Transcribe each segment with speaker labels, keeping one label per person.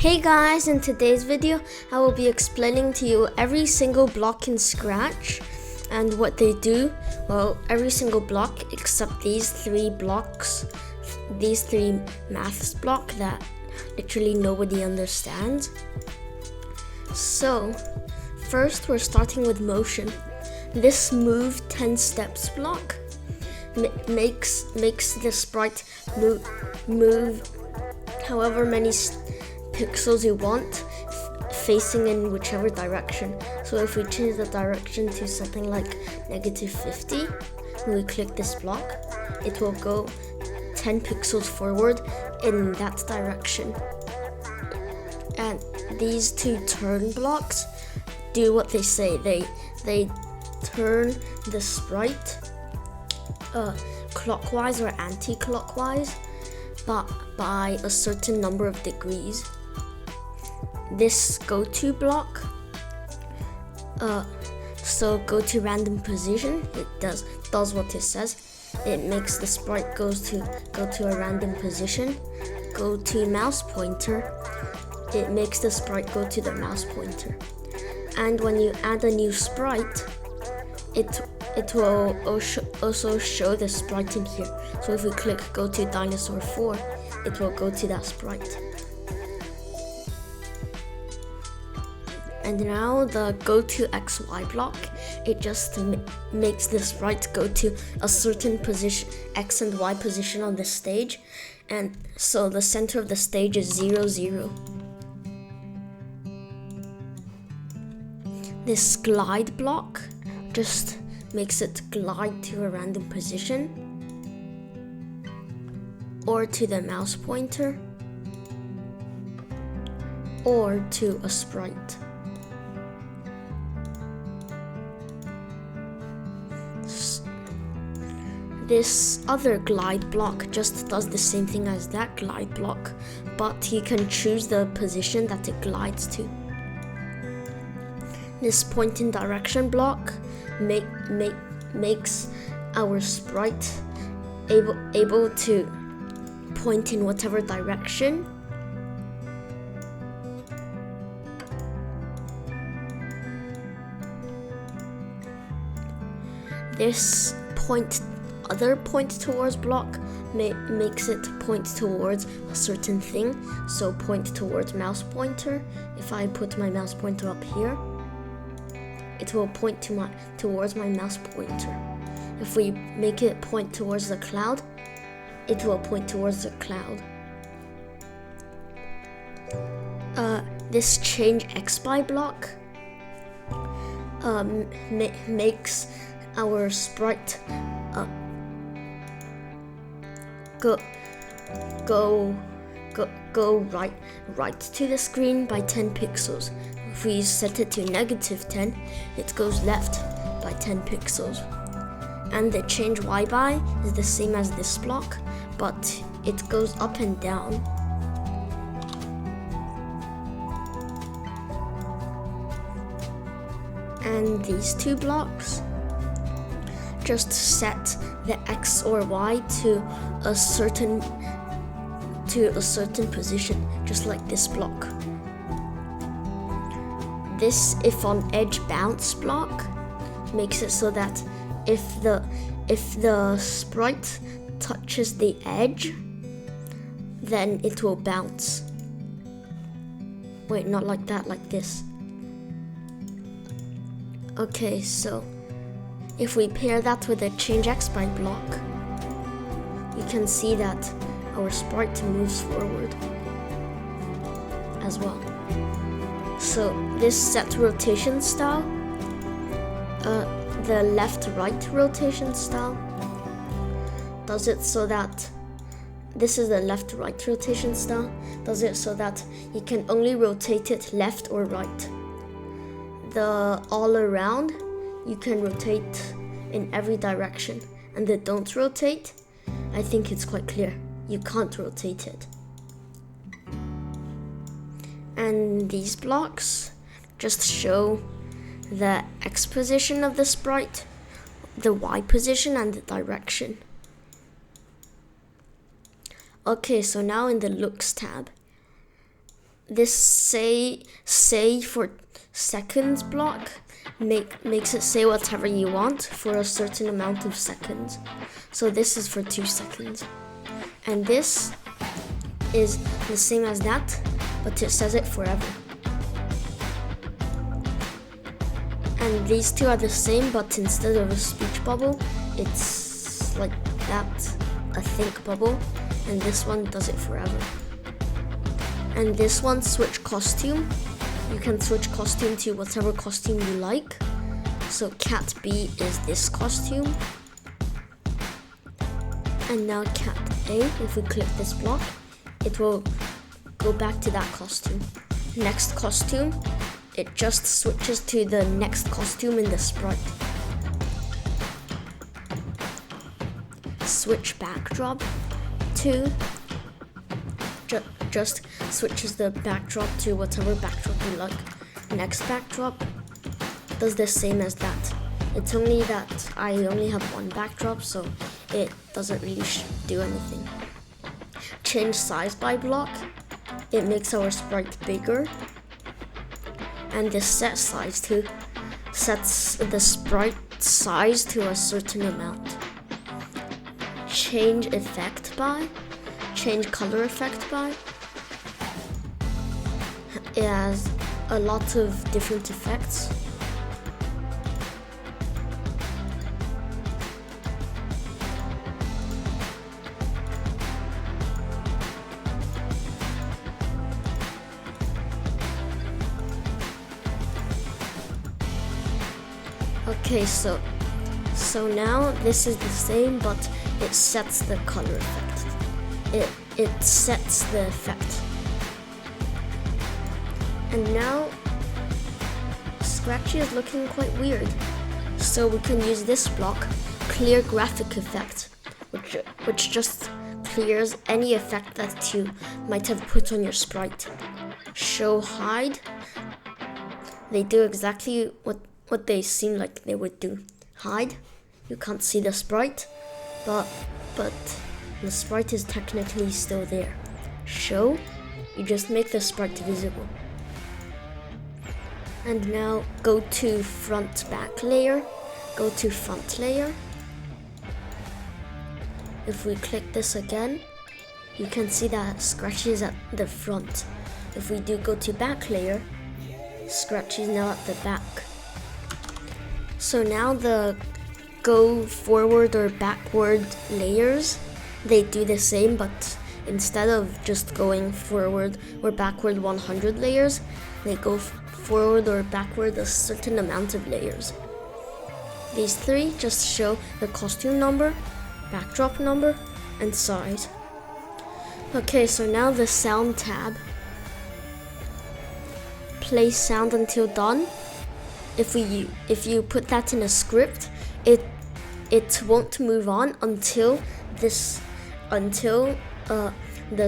Speaker 1: Hey guys, in today's video I will be explaining to you every single block in Scratch and what they do. Well, every single block except these three blocks, these three maths block that literally nobody understands. So first we're starting with motion. This move 10 steps block makes the sprite move however many pixels you want, facing in whichever direction. So if we change the direction to something like -50, when we click this block, it will go 10 pixels forward in that direction. And these two turn blocks do what they say. They turn the sprite clockwise or anti-clockwise, but by a certain number of degrees. This go-to block, so go to random position, it does what it says. It makes the sprite go to a random position. Go to mouse pointer, it makes the sprite go to the mouse pointer. And when you add a new sprite, it will also show the sprite in here. So if we click go to dinosaur 4, it will go to that sprite. And now the go to XY block, it just makes the sprite go to a certain position, X and Y position on the stage. And so the center of the stage is 0, 0. This glide block just makes it glide to a random position or to the mouse pointer or to a sprite. This other glide block just does the same thing as that glide block, but you can choose the position that it glides to. This point in direction block makes our sprite able to point in whatever direction. This other point towards block makes it point towards a certain thing. So point towards mouse pointer. If I put my mouse pointer up here, it will point towards my mouse pointer. If we make it point towards the cloud, it will point towards the cloud. This change X by block makes our sprite go right to the screen by 10 pixels. If we set it to -10, it goes left by 10 pixels. And the change Y by is the same as this block, but it goes up and down. And these two blocks just set the X or Y to a certain position, just like this block. This if on edge bounce block makes it so that if the sprite touches the edge, then it will bounce. Wait, not like that, like this. Okay, so if we pair that with a change X by block, you can see that our sprite moves forward as well. So this set rotation style, the left-right rotation style, does it so that this is the left-right rotation style, does it so that you can only rotate it left or right. The all around, you can rotate in every direction, and the don't rotate, I think it's quite clear. You can't rotate it. And these blocks just show the X position of the sprite, the Y position, and the direction. Okay, so now in the looks tab, this say for seconds block makes it say whatever you want for a certain amount of seconds. So this is for 2 seconds. And this is the same as that, but it says it forever. And these two are the same, but instead of a speech bubble, it's like that, a think bubble, and this one does it forever. And this one, switch costume. You can switch costume to whatever costume you like. So cat B is this costume. And now cat A, if we click this block, it will go back to that costume. Next costume, it just switches to the next costume in the sprite. Switch backdrop to just switches the backdrop to whatever backdrop you like. Next backdrop does the same as that. It's only that I only have one backdrop, so it doesn't really do anything. Change size by block. It makes our sprite bigger. And the set size too sets the sprite size to a certain amount. Change effect by. Change color effect by. It has a lot of different effects. Okay, so now this is the same, but it sets the color effect. It sets the effect. And now Scratchy is looking quite weird. So we can use this block, clear graphic effect, which just clears any effect that you might have put on your sprite. Show hide. They do exactly what they seem like they would do. Hide, you can't see the sprite, but the sprite is technically still there. Show, you just make the sprite visible. And now go to front back layer, go to front layer. If we click this again, you can see that Scratchy is at the front. If we do go to back layer, Scratchy is now at the back. So now the go forward or backward layers, they do the same, but instead of just going forward or backward 100 layers, they go forward or backward a certain amount of layers. These three just show the costume number, backdrop number, and size. Okay, so now the sound tab. Play sound until done. If you put that in a script, it won't move on until the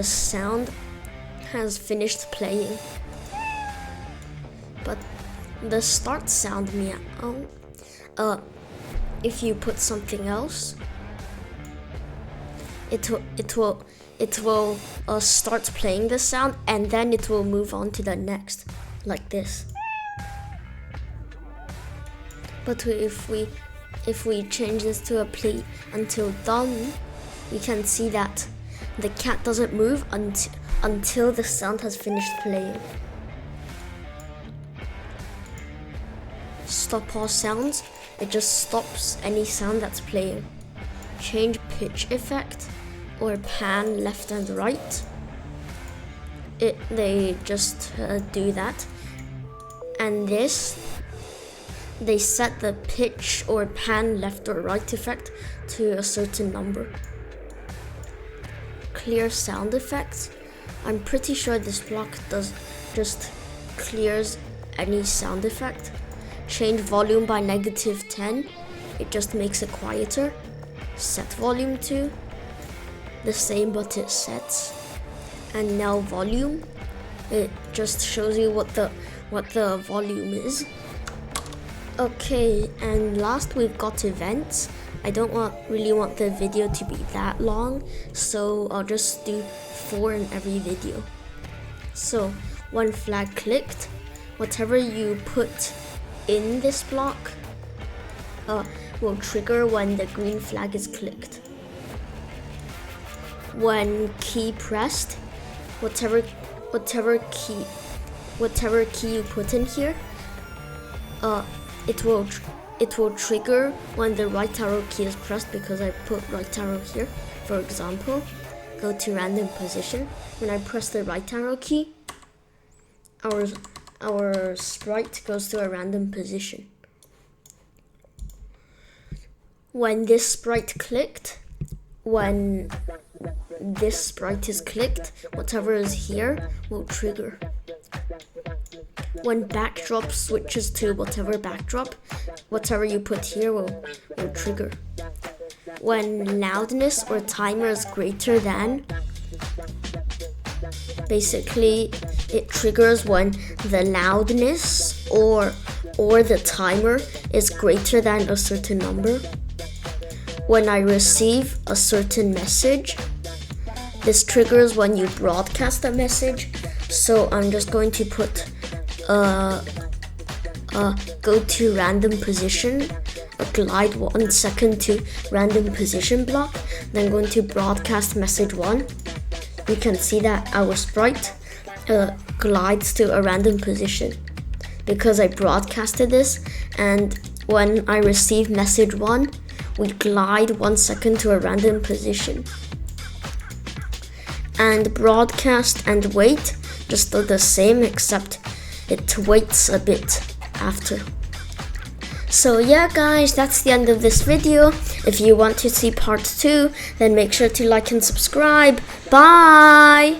Speaker 1: sound has finished playing. But the start sound meow, if you put something else, it will start playing the sound, and then it will move on to the next, like this. But if we change this to a play until done, we can see that the cat doesn't move until the sound has finished playing. Stop all sounds, it just stops any sound that's playing. Change pitch effect or pan left and right. They just do that. And this, they set the pitch or pan left or right effect to a certain number. Clear sound effects. I'm pretty sure this block just clears any sound effect. Change volume by -10. It just makes it quieter. Set volume to the same, but it sets. And now volume. It just shows you what the volume is. Okay, and last we've got events. I don't really want the video to be that long, so I'll just do 4 in every video. So one flag clicked, whatever you put in this block will trigger when the green flag is clicked. When key pressed, whatever key you put in here, it will trigger when the right arrow key is pressed, because I put right arrow here. For example, go to random position. When I press the right arrow key, our sprite goes to a random position. When this sprite clicked, when this sprite is clicked, whatever is here will trigger. When backdrop switches to whatever backdrop, whatever you put here will trigger. When loudness or timer is greater than, basically it triggers when the loudness or the timer is greater than a certain number. When I receive a certain message, this triggers when you broadcast a message. So I'm just going to put go to random position, glide 1 second to random position block, then going to broadcast message 1. You can see that our sprite glides to a random position because I broadcasted this, and when I receive message 1, we glide 1 second to a random position. And broadcast and wait just do the same, except it waits a bit after. So yeah guys, that's the end of this video. If you want to see part 2, then make sure to like and subscribe. Bye!